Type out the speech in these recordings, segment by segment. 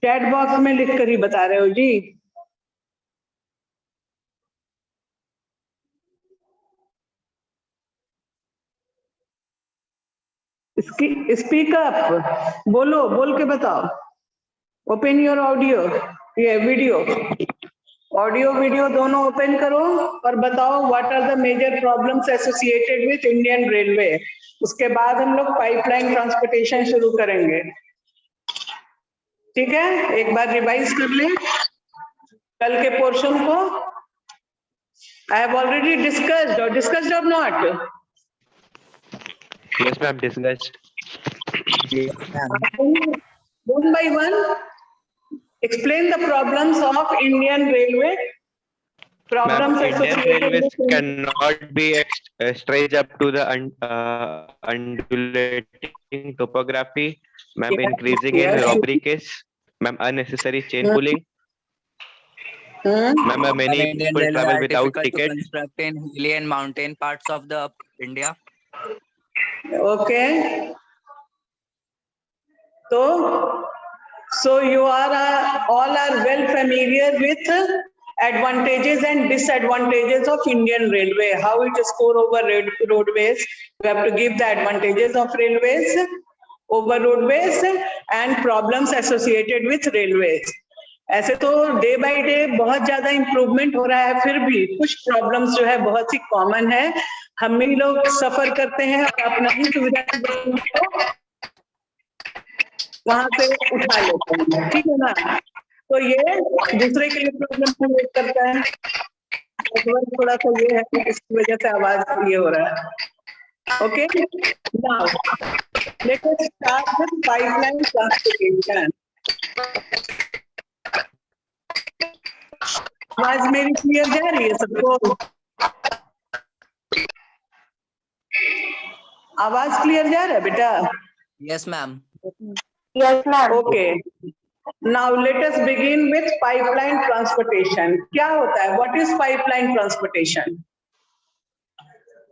Chat box में लिख कर ही बता रहे हो जी। स्पीक अप, बोलो, बोल के बताओ। ओपन योर ऑडियो, ये वीडियो, ऑडियो वीडियो दोनों ओपन करो और बताओ what are the major problems associated with Indian railway. उसके बाद हम लोग पाइपलाइन ट्रांसपोर्टेशन शुरू करेंगे। ठीक है, एक बार रिवाइज कर लें कल के पोर्शन को। आई हैव ऑलरेडी डिस्कस्ड और not? Yes, ma'am, discussed. Yes, ma'am. One by one, explain the problems of Indian Railway. Problems Ma'am, Indian associated railways with cannot be stretched up to the undulating topography. Ma'am, Yes, increasing in yes. robbery case. Ma'am, unnecessary chain pulling. Ma'am, many Indian people railways travel are without difficult to ticket. construct in hilly and mountain parts of the India. Okay. So you are all are well familiar with advantages and disadvantages of Indian Railway. How it score over roadways. You have to give the advantages of railways over roadways and problems associated with railways. ऐसे तो day by day बहुत ज्यादा improvement हो रहा है, फिर भी कुछ प्रॉब्लम्स जो है बहुत ही कॉमन है। हम ही लोग सफर करते हैं और अपना ही सुविधा वहां से उठा लेते हैं, ठीक है ना। तो ये दूसरे के लिए प्रॉब्लम क्रिएट करता है। थोड़ा सा ये है, इसकी वजह से आवाज ये हो रहा है। Okay, now let us start with pipeline transportation. आवाज मेरी क्लियर जा रही है सबको? आवाज क्लियर जा रहा है बेटा? Yes, ma'am. Yes, ma'am. Okay. Now let us begin with pipeline transportation. क्या होता है? What is pipeline transportation?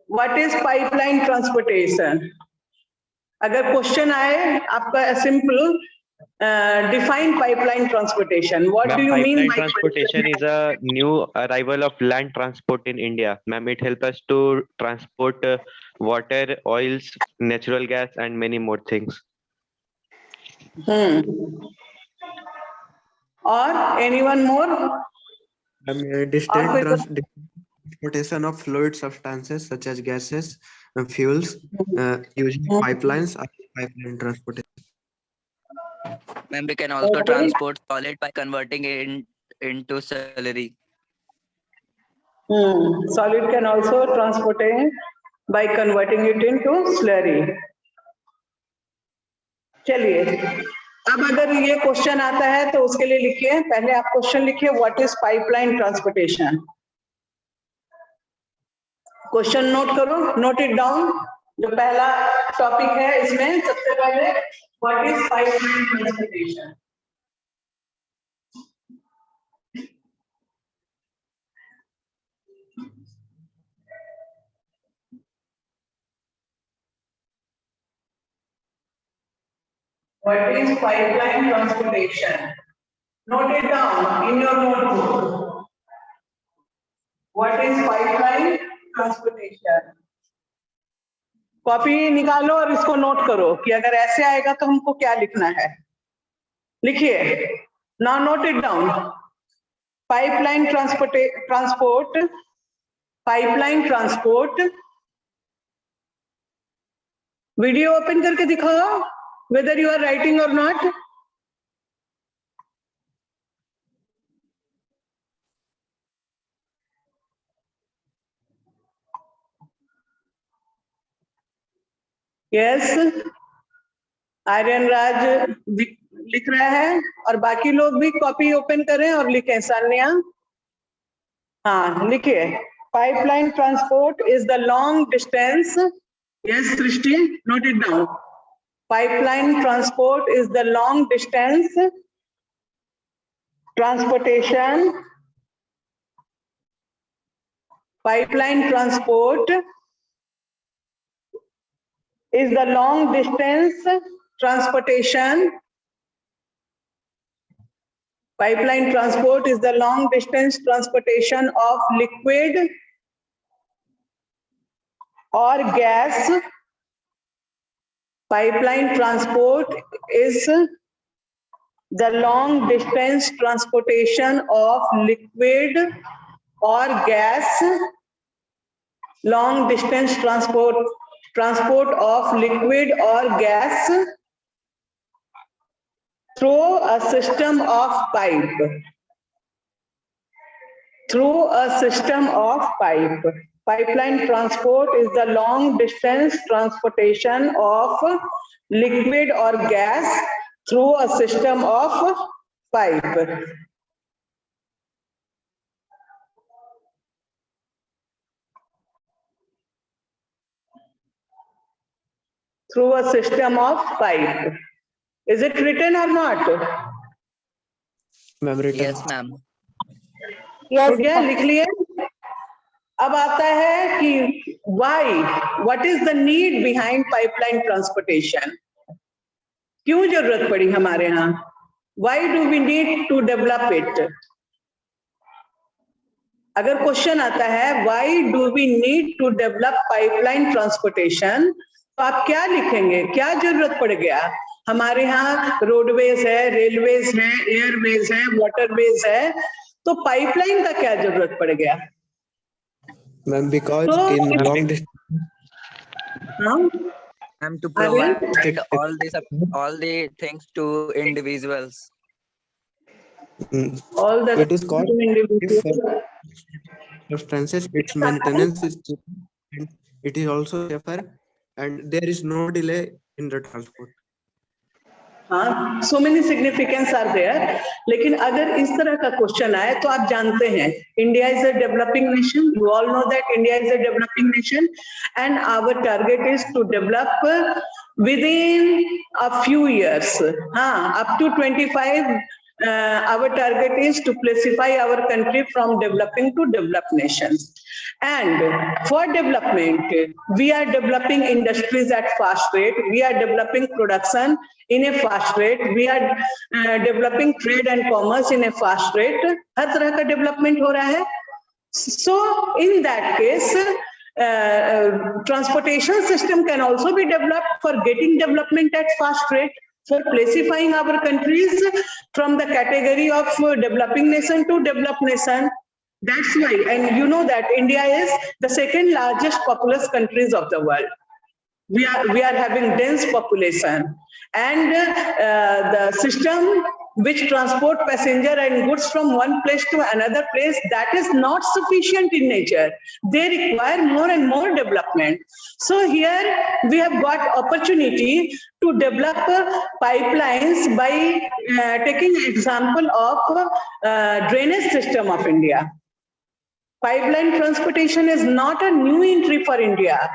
What is pipeline transportation? अगर क्वेश्चन आए आपका simple define pipeline transportation. What do you mean Pipeline by transportation is a new arrival of land transport in India. Ma'am, it helps us to transport water, oils, natural gas, and many more things. Or anyone more? Distant transportation of fluid substances such as gases and fuels using pipelines or pipeline transportation. Ma'am, we can also transport solid by converting it into slurry. Solid can also transport it by converting it into slurry. चलिए, अब अगर ये question आता है तो उसके लिए लिखिए, पहले आप क्वेश्चन लिखिए, what is pipeline transportation. Question note करो, नोट इट डाउन। जो पहला टॉपिक है इसमें सबसे पहले what is pipeline transportation. What is pipeline transportation? Note it down in your notebook. What is pipeline transportation? Copy निकालो और इसको नोट करो कि अगर ऐसे आएगा तो हमको क्या लिखना है। लिखिए, now note it down. Pipeline transport, pipeline transport. Video open करके दिखाओ, whether you are writing or not. Yes, Aryan राज लिख रहा है और बाकी लोग भी कॉपी ओपन करें और लिखें। सान्या, हाँ लिखिए, pipeline transport is the long distance. Yes Srishti, note it down. Pipeline transport is the long distance transportation Pipeline transport is the long distance transportation. Pipeline transport is the long distance transportation of liquid or gas. Pipeline transport is the long distance transportation of liquid or gas. Long distance transport of liquid or gas through a system of pipe. Through a system of pipe. Pipeline transport is the long distance transportation of liquid or gas through a system of pipe. Through a system of pipe. Is it written or not? Ma'am, written. Yes, ma'am. हो गया, लिख लिए. अब आता है कि why? What is the need behind pipeline transportation? क्यों जरूरत पड़ी हमारे यहाँ? Why do we need to develop it? अगर क्वेश्चन आता है why do we need to develop pipeline transportation, तो आप क्या लिखेंगे? क्या जरूरत पड़ गया? हमारे यहाँ रोडवेज है, रेलवेज है, एयरवेज है, वाटरवेज है, तो पाइपलाइन का क्या जरूरत पड़ गया? Ma'am, because in long distance, And to provide all the things to individuals. All the it is called individual. substances, its maintenance is cheap and it is also safer and there is no delay in the transport. हाँ, so many significance are there. लेकिन अगर इस तरह का question आए तो आप जानते हैं India is a developing nation. You all know that India is a developing nation, and our target is to develop within a few years. हाँ, up to 25. Our target is to classify our country from developing to developed nations. And for development, we are developing industries at fast rate. We are developing production in a fast rate. We are developing trade and commerce in a fast rate. हर तरह का development हो रहा है. So in that case, transportation system can also be developed for getting development at fast rate, for classifying our countries from the category of developing nation to developed nation. That's why, and you know that India is the second largest populous countries of the world. We are having dense population, and the system which transport passenger and goods from one place to another place, that is not sufficient in nature. They require more and more development. So here we have got opportunity to develop pipelines by taking example of drainage system of India. Pipeline transportation is not a new entry for India.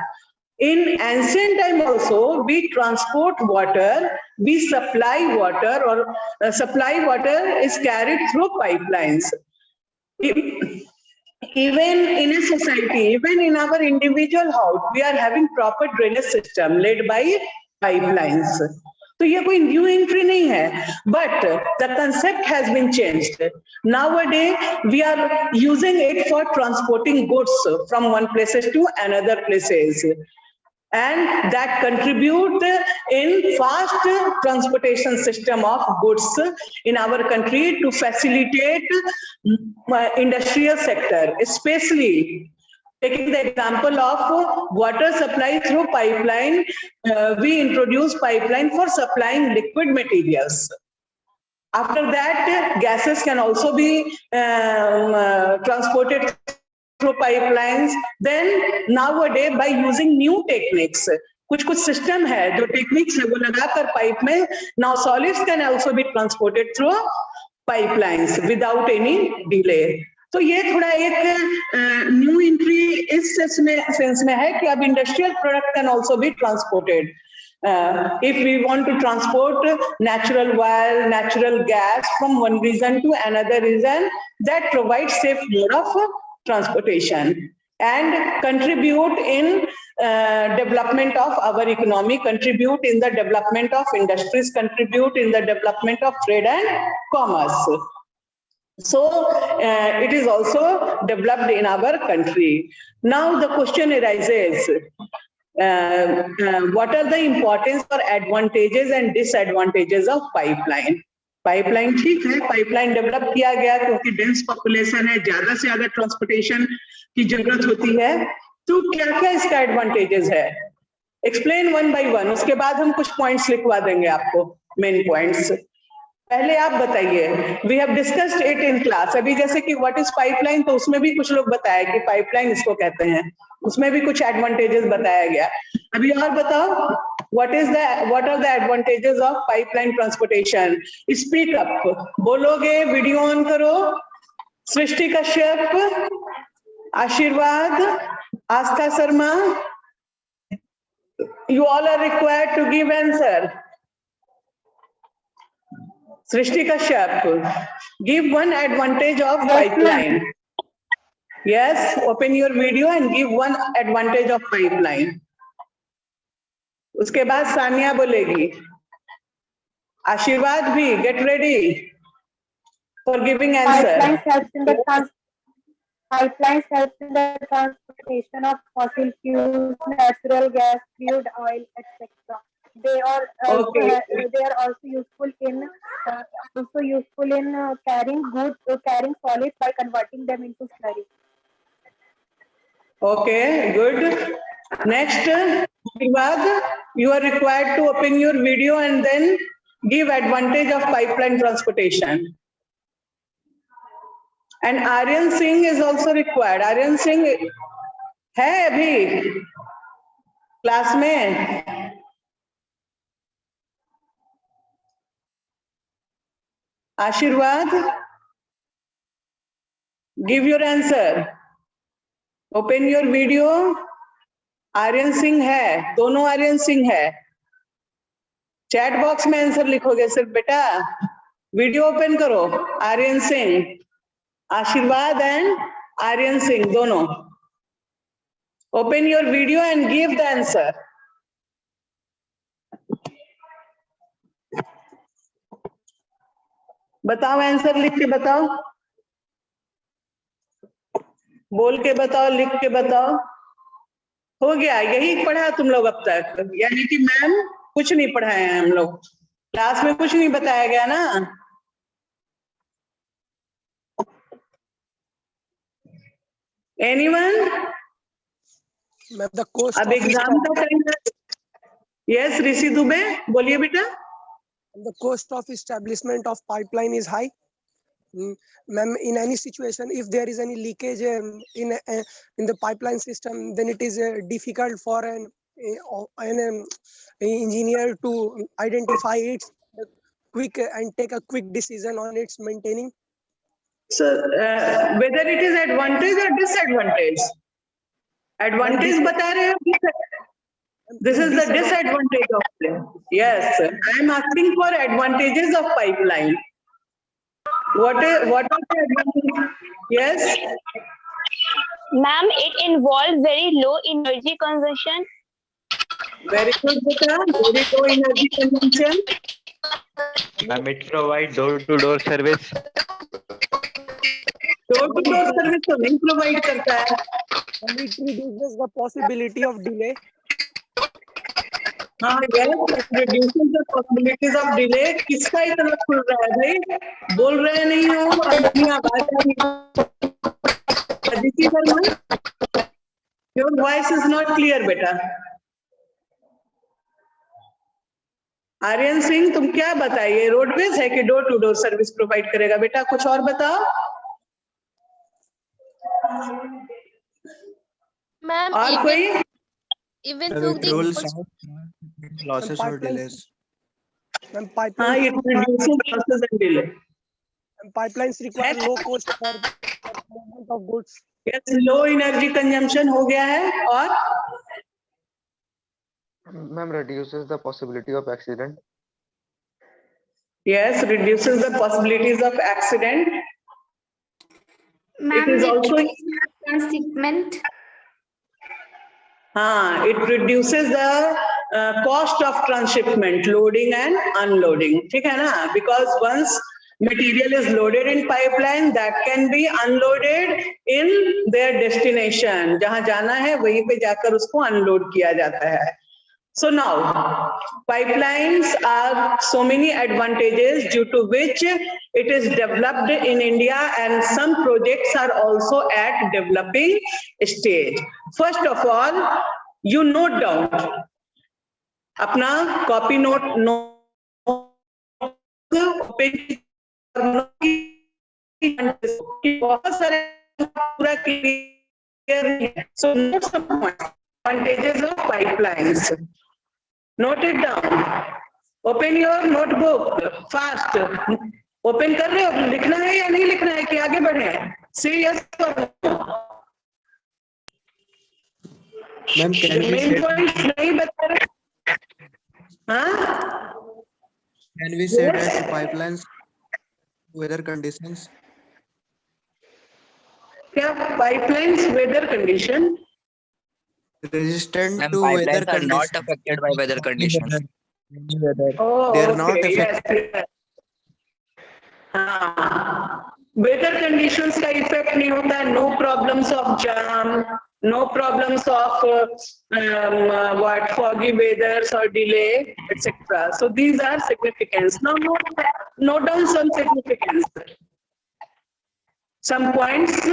In ancient time also, we transport water, we supply water, or supply water is carried through pipelines. Even in a society, even in our individual house, we are having proper drainage system led by pipelines. तो ये कोई new entry नहीं है, but the concept has been changed. Nowadays, we are using it for transporting goods from one places to another places. And that contribute in fast transportation system of goods in our country to facilitate industrial sector, especially taking the example of water supply through pipeline. We introduce pipeline for supplying liquid materials. After that, gases can also be transported through pipelines. Then nowadays, by using new techniques, कुछ system है जो techniques है वो लगाकर pipe में, now solids can also be transported through pipelines without any delay. तो ये थोड़ा एक new entry इस sense में है कि अब industrial product can also be transported. If we want to transport natural oil, natural gas from one region to another region, that provides safe mode of transportation. and contribute in development of our economy, contribute in the development of industries, contribute in the development of trade and commerce. So it is also developed in our country. Now the question arises, what are the importance or advantages and disadvantages of pipeline? Pipeline ठीक है, pipeline develop किया गया क्योंकि dense population है, ज्यादा से ज्यादा transportation की जरूरत होती है, तो क्या क्या इसका एडवांटेजेस है? एक्सप्लेन वन बाय वन, उसके बाद हम कुछ पॉइंट्स लिखवा देंगे आपको, मेन पॉइंट्स। पहले आप बताइए, we have discussed it in class. अभी जैसे कि व्हाट इज पाइपलाइन, तो उसमें भी कुछ लोग बताया कि पाइपलाइन इसको कहते हैं, उसमें भी कुछ एडवांटेजेस बताया गया। अभी और बताओ, what are the advantages of pipeline transportation? Speak up, बोलोगे, वीडियो ऑन करो। सृष्टि कश्यप, आशीर्वाद, आस्था Sharma, you all are required to give answer. Srishti Kashyap, give one advantage of pipeline. Yes, open your video and give one advantage of pipeline. उसके बाद सानिया बोलेगी, आशीर्वाद भी, get ready for giving answer. Pipelines helps in the transportation of fossil fuels, natural gas, crude oil, etc. They are also useful in carrying solids by converting them into slurry. Okay, good. Next, Vivad, you are required to open your video and then give advantage of pipeline transportation. And Aryan Singh is also required. Aryan Singh है अभी class में? आशीर्वाद, give your answer. Open your video. Aryan Singh है, दोनों आर्यन सिंह है। Chat box में answer लिखोगे सिर्फ बेटा, वीडियो ओपन करो। आर्यन सिंह, आशीर्वाद एंड आर्यन सिंह दोनों, open your video and give the answer. बताओ, आंसर लिख के बताओ, बोल के बताओ, लिख के बताओ। हो गया, यही पढ़ा तुम लोग अब तक? यानी कि मैम कुछ नहीं पढ़ाए हैं हम लोग, क्लास में कुछ नहीं बताया गया ना? एनीवन? अब एग्जाम का टाइम है। यस, ऋषि दुबे बोलिए बेटा। The cost of establishment of pipeline is high. Ma'am, in any situation, if there is any leakage in the pipeline system, then it is difficult for an engineer to identify it quick and take a quick decision on its maintaining. So whether it is advantage or disadvantage? Advantage बता रहे हैं, this is the disadvantage of it. Yes, I am asking for advantages of pipeline. What are the advantages? Yes. Ma'am, it involves very low energy consumption. Very good, beta. Very low energy consumption. Ma'am, it provides door-to-door service. Door-to-door service तो नहीं provide करता है. And it reduces the possibility of delay. हाँ, yes, it reduces the possibilities of delay. किसका इतना खुल रहा है भाई? बोल रहे नहीं हो, अपनी आवाज आ रही है। Aditi Verma, your voice is not clear बेटा। आर्यन सिंह, तुम क्या बताइए, रोडवेज है कि door to door service provide करेगा? बेटा कुछ और बताओ। मैम, और कोई? even through the losses or delays. And हाँ, pipelines, it reduces losses and delay. and pipelines require low cost for movement of goods. Yes, low energy consumption हो गया है। और Ma'am, reduces the possibility of accident. yes, reduces the possibilities of accident. Ma'am, It is also transshipment. हाँ, it reduces the cost of transshipment, loading and unloading. ठीक है ना? Because once material is loaded in pipeline, that can be unloaded in their destination. जहाँ जाना है वहीं पे जाकर उसको unload किया जाता है. So now, pipelines are so many advantages due to which it is developed in India, and some projects are also at developing stage. First of all, you note down अपना copy note बहुत सारे पूरा clear नहीं है. So note some points. Advantages of pipelines. Note it down. Open your notebook fast. Open कर रहे हो? लिखना है या नहीं लिखना है कि आगे बढ़े? Say yes or no. Ma'am, can we Main say points नहीं बता रहे? हाँ? that pipelines weather conditions? क्या pipelines weather condition? Resistant Ma'am, to weather pipelines are not conditions. affected by weather conditions. Oh, They are not okay. Yes, affected. yes. हाँ, weather conditions का effect नहीं होता है. No problems of jam, no problems of what foggy weathers or delay, etc. So these are significance. Now note down some significance. Some points.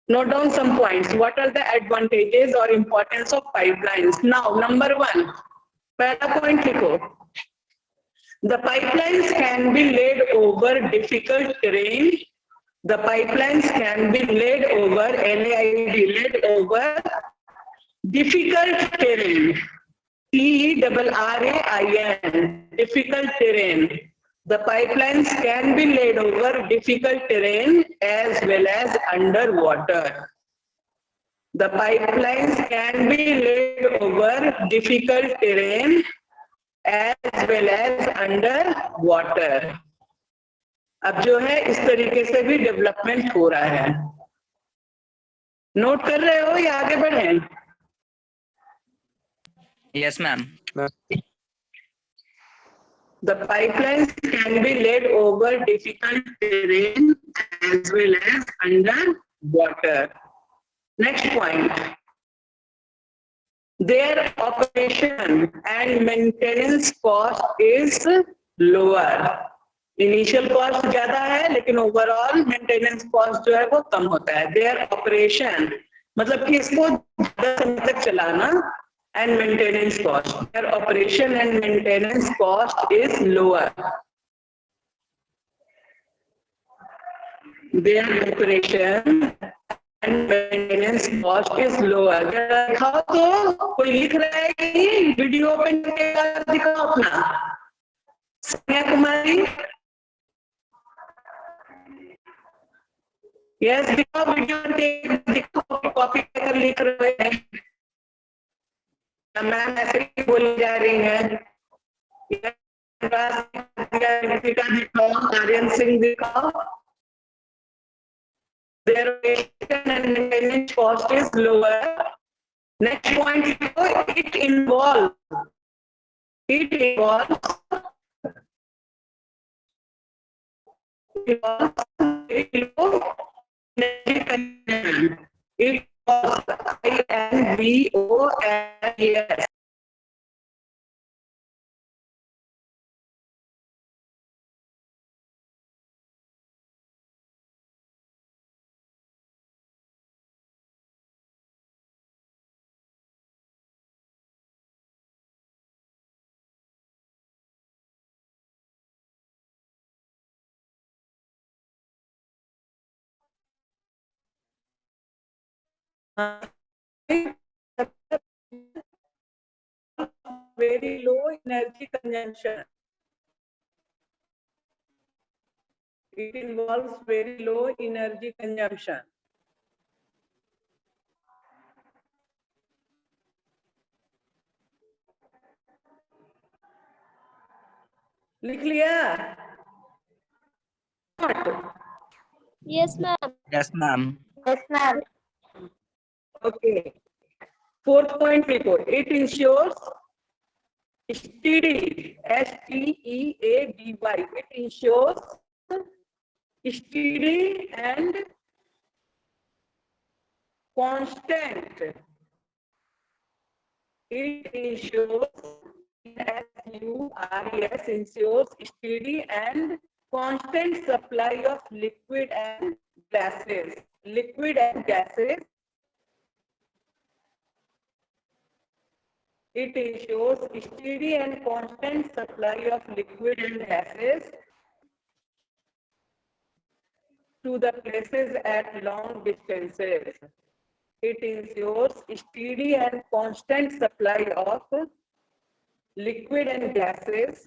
Note down some points. What are the advantages or importance of pipelines? Now, number one, पहला point लिखो. The pipelines can be laid over difficult terrain. The pipelines can be laid over, laid over difficult terrain. TERRAIN, difficult terrain. The pipelines can be laid over difficult terrain as well as underwater. The pipelines can be laid over difficult terrain as well as underwater. अब जो है इस तरीके से भी development हो रहा है. नोट कर रहे हो या आगे बढ़ें? Yes, ma'am. The pipelines can be laid over difficult terrain as well as underwater. Next point. Their operation and maintenance cost is lower. Initial cost ज्यादा है लेकिन overall maintenance cost जो है वो कम होता है. Their operation मतलब कि इसको ज्यादा समय तक चलाना and maintenance cost. Their operation and maintenance cost is lower. Their operation and maintenance cost is lower. दिखाओ तो कोई लिख रहा है कि वीडियो ओपन करके दिखाओ अपना. सिन्हा कुमारी. यस दिखाओ वीडियो दिखाओ कॉपी कर लिख रहे हैं. मैम ऐसे ही बोली जा रही है. दिखाओ आर्यन सिंह दिखाओ. Their operation and maintenance cost is lower. Next point, it involves it was INVOLS. Very low energy consumption. It involves very low energy consumption. लिख लिया? Yes, ma'am. Yes, ma'am. Yes, ma'am. Okay. Fourth point लिखो. It ensures steady, STEADY. It ensures steady and constant. It ensures SURES ensures steady and constant supply of liquid and gases. Liquid and gases. It ensures steady and constant supply of liquid and gases to the places at long distances. It ensures steady and constant supply of liquid and gases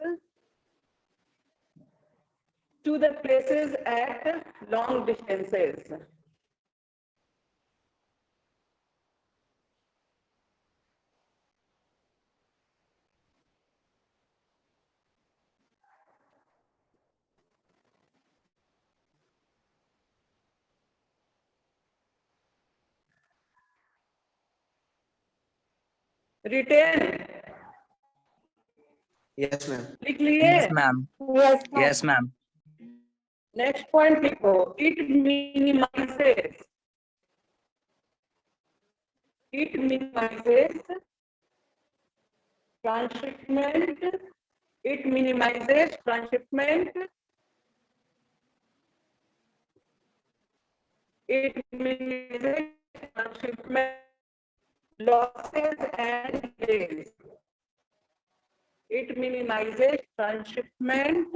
to the places at long distances. Retain. Yes, ma'am. लिख लिए. Yes, ma'am. Yes, ma'am. Yes, ma'am. Next point लिखो. It minimizes. It minimizes transshipment. It minimizes transshipment. It minimizes transshipment losses and delays. It minimizes transshipment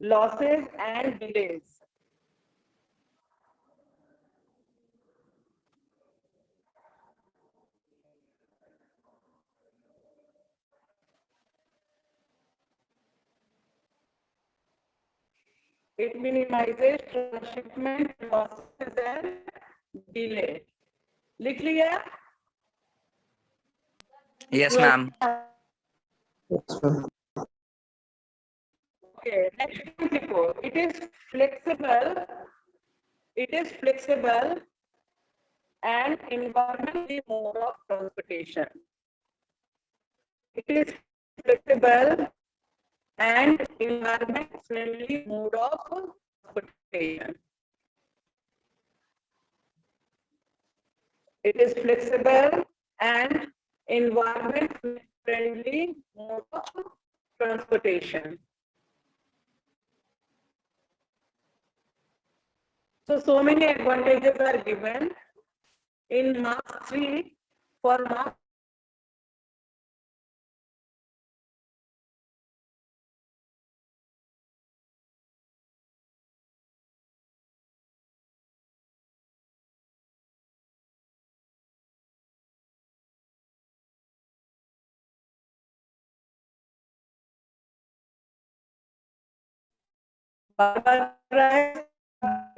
losses and delays. It minimizes transshipment losses and delay. लिख लिया. Yes, ma'am. Okay, next one लिखो. It is flexible. It is flexible and environmentally mode of transportation. It is flexible and environment friendly mode of transportation. It is flexible and environment friendly mode of transportation. So many advantages are given in mark 3 for mark.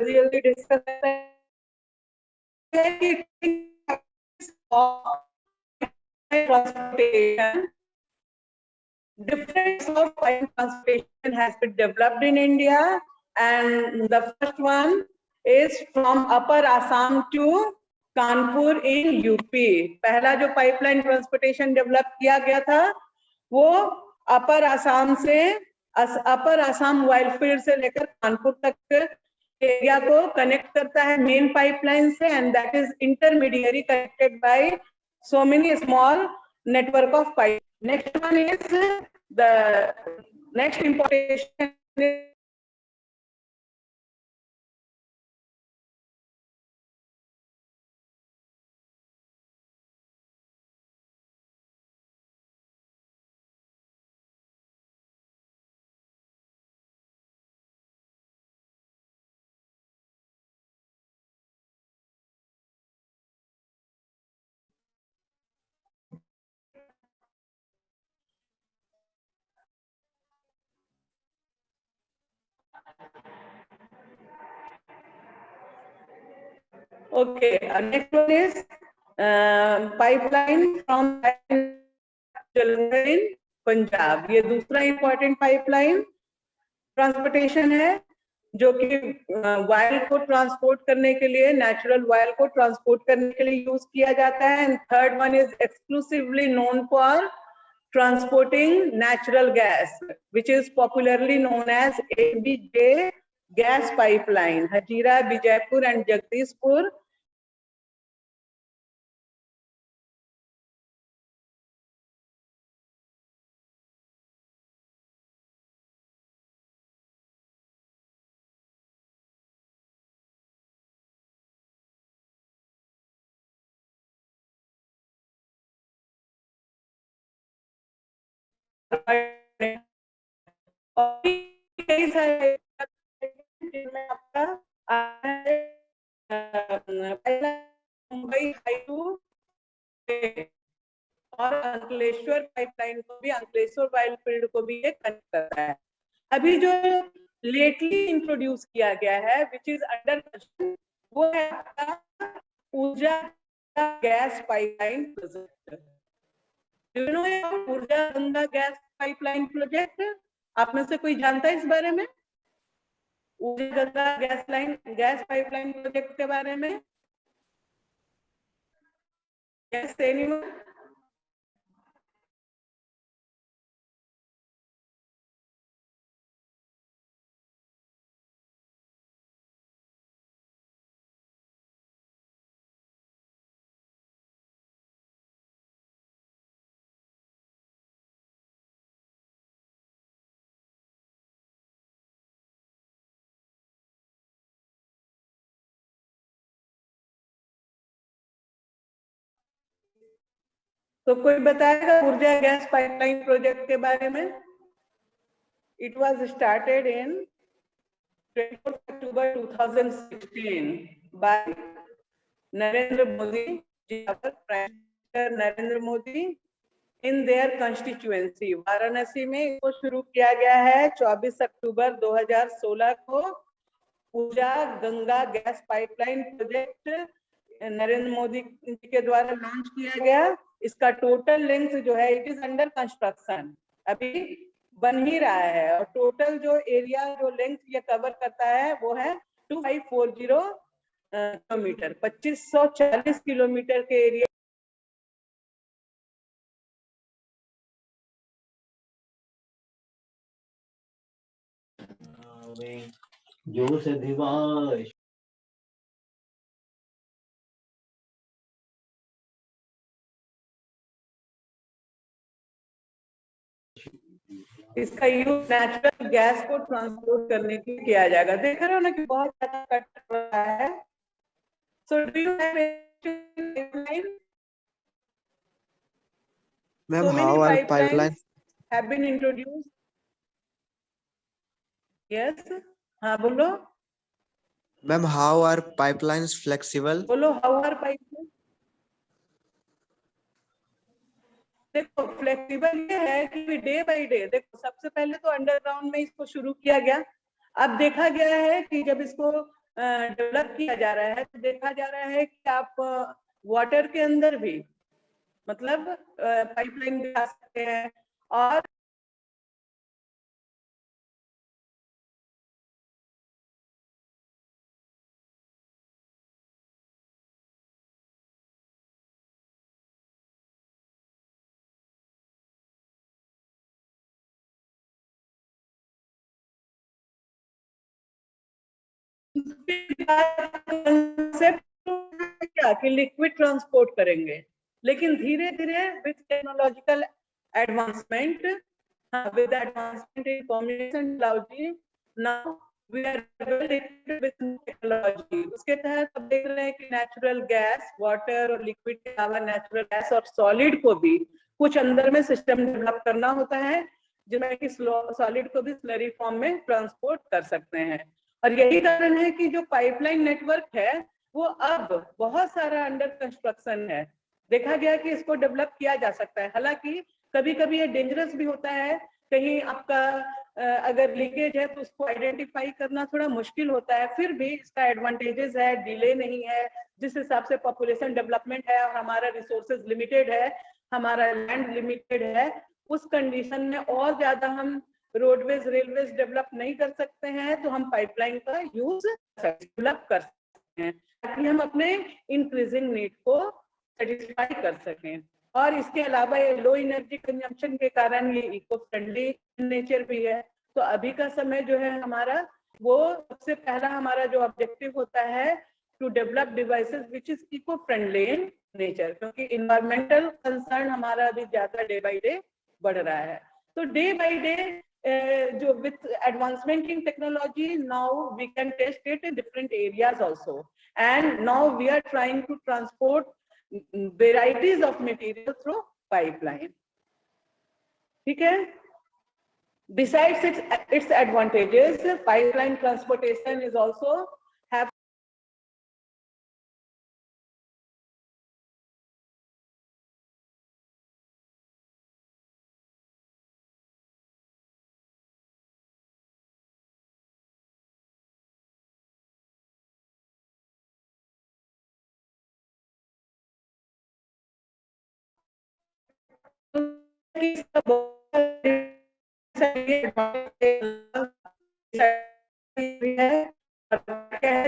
Really discuss transportation. Different types of transportation has been developed in India, and the first one is from Upper Assam to Kanpur in UP. पहला जो pipeline transportation develop किया गया था, वो Upper Assam से Upper Assam wildfield से लेकर कानपुर तक एरिया को कनेक्ट करता है मेन पाइपलाइन से, and that is intermediary connected by so many small network of pipe. Next one is the next importation. Okay, next one is pipeline from Jalandhar in Punjab. ये दूसरा important pipeline transportation है. जो कि vial को transport करने के लिए, natural vial को ट्रांसपोर्ट करने के लिए यूज किया जाता है। And third one is exclusively known for transporting natural gas, which is popularly known as ABJ gas pipeline. Hajira, Bijaypur and Jagdishpur Mumbai high to और अंकलेश्वर पाइपलाइन को भी, अंकलेश्वर वायल फील्ड को भी ये कनेक्ट करता है। अभी जो लेटली इंट्रोड्यूस किया गया है, विच इज अंडर कंस्ट्रक्शन, वो है आपका ऊर्जा gas pipeline project. You know ऊर्जा गंगा गैस पाइपलाइन प्रोजेक्ट, आप में से कोई जानता है इस बारे में? ऊर्जा गंगा गैस पाइपलाइन प्रोजेक्ट के बारे में? Yes, anyone? तो कोई बताएगा ऊर्जा गैस पाइपलाइन प्रोजेक्ट के बारे में? It was started in 24 October 2016 by Narendra Modi, Prime Minister Narendra Modi, in their constituency. Varanasi में इसको शुरू किया गया है 24 अक्टूबर 2016 को। Urja Ganga gas pipeline project Narendra Modi ji के द्वारा लॉन्च किया गया। इसका टोटल लेंथ जो है, इट इज अंडर कंस्ट्रक्शन, अभी बन ही रहा है, और टोटल जो एरिया, जो लेंथ ये कवर करता है वो है 2540 किलोमीटर, 2540 किलोमीटर के एरिया। जो से दिवाश इसका यूज नेचुरल गैस को ट्रांसपोर्ट करने के लिए किया जाएगा। देख रहे हो ना कि बहुत ज्यादा कट रहा है। So do you have pipeline? Ma'am, So many how are pipelines pipelines? have been introduced. Yes, हाँ बोलो। Ma'am, how are pipelines flexible? बोलो, how are pipelines? देखो, फ्लेक्सिबल ये है कि डे बाय डे, देखो सबसे पहले तो अंडरग्राउंड में इसको शुरू किया गया। अब देखा गया है कि जब इसको डेवलप किया जा रहा है, तो देखा जा रहा है कि आप वाटर के अंदर भी, मतलब पाइपलाइन भी आ सकते हैं। और क्या कि लिक्विड ट्रांसपोर्ट करेंगे, लेकिन धीरे धीरे with technological advancement, with advancement in communication technology, now we are with technology. उसके तहत अब देख रहे हैं कि नेचुरल गैस, वाटर और लिक्विड के अलावा नेचुरल गैस और सॉलिड को भी कुछ अंदर में सिस्टम डेवलप करना होता है, जिसमें कि सॉलिड को भी स्लरी फॉर्म में ट्रांसपोर्ट कर सकते हैं। और यही कारण है कि जो पाइपलाइन नेटवर्क है वो अब बहुत सारा अंडर कंस्ट्रक्शन है। देखा गया कि इसको डेवलप किया जा सकता है। हालांकि कभी कभी ये डेंजरस भी होता है, कहीं आपका अगर लीकेज है तो उसको आइडेंटिफाई करना थोड़ा मुश्किल होता है। फिर भी इसका एडवांटेजेस है, डिले नहीं है, जिस हिसाब से पॉपुलेशन डेवलपमेंट है और हमारा रिसोर्सेज लिमिटेड है, हमारा लैंड लिमिटेड है, उस कंडीशन में और ज्यादा हम रोडवेज रेलवेज डेवलप नहीं कर सकते हैं तो हम पाइपलाइन का यूज डेवलप कर सकते हैं ताकि हम अपने इंक्रीजिंग नीड को सेटिस्फाई कर सकें। और इसके अलावा ये लो एनर्जी कंजम्पशन के कारण ये इको फ्रेंडली नेचर भी है। तो अभी का समय जो है हमारा, वो सबसे पहला हमारा जो ऑब्जेक्टिव होता है to develop devices which is eco friendly in nature, क्योंकि इन्वायरमेंटल कंसर्न हमारा अभी ज्यादा डे बाई डे बढ़ रहा है। तो डे बाई डे जो with advancement in technology, now we can test it in different areas also, and now we are trying to transport varieties of material through pipeline. ठीक है? Besides its advantages, pipeline transportation is also have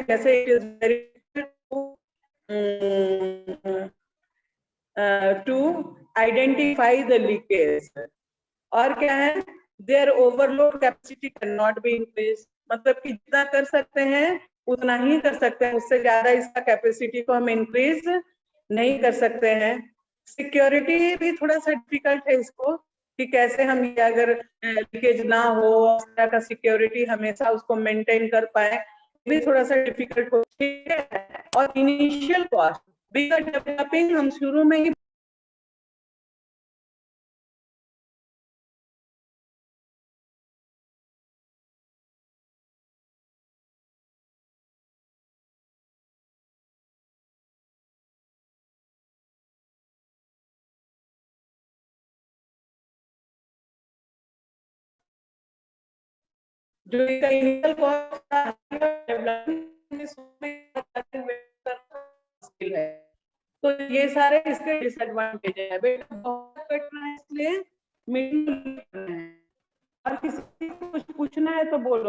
जैसे it is very to identify the leakage। और क्या है, their overload capacity cannot be increased, मतलब कि जितना कर सकते हैं उतना ही कर सकते हैं, उससे ज्यादा इसका कैपेसिटी को हम इंक्रीज नहीं कर सकते हैं। सिक्योरिटी भी थोड़ा सा डिफिकल्ट है इसको, कि कैसे हम ये अगर लीकेज ना हो उस तरह का सिक्योरिटी हमेशा उसको मेंटेन कर पाए, भी थोड़ा सा डिफिकल्ट हो। ठीक है, और इनिशियल कॉस्ट बिगर डेवलपिंग, हम शुरू में ही जो इसका इनिशियल कॉस्ट है। तो ये सारे इसके डिसएडवांटेज है। बेटा बहुत कटना है इसलिए मीटिंग, और किसी को कुछ पूछना है तो बोलो।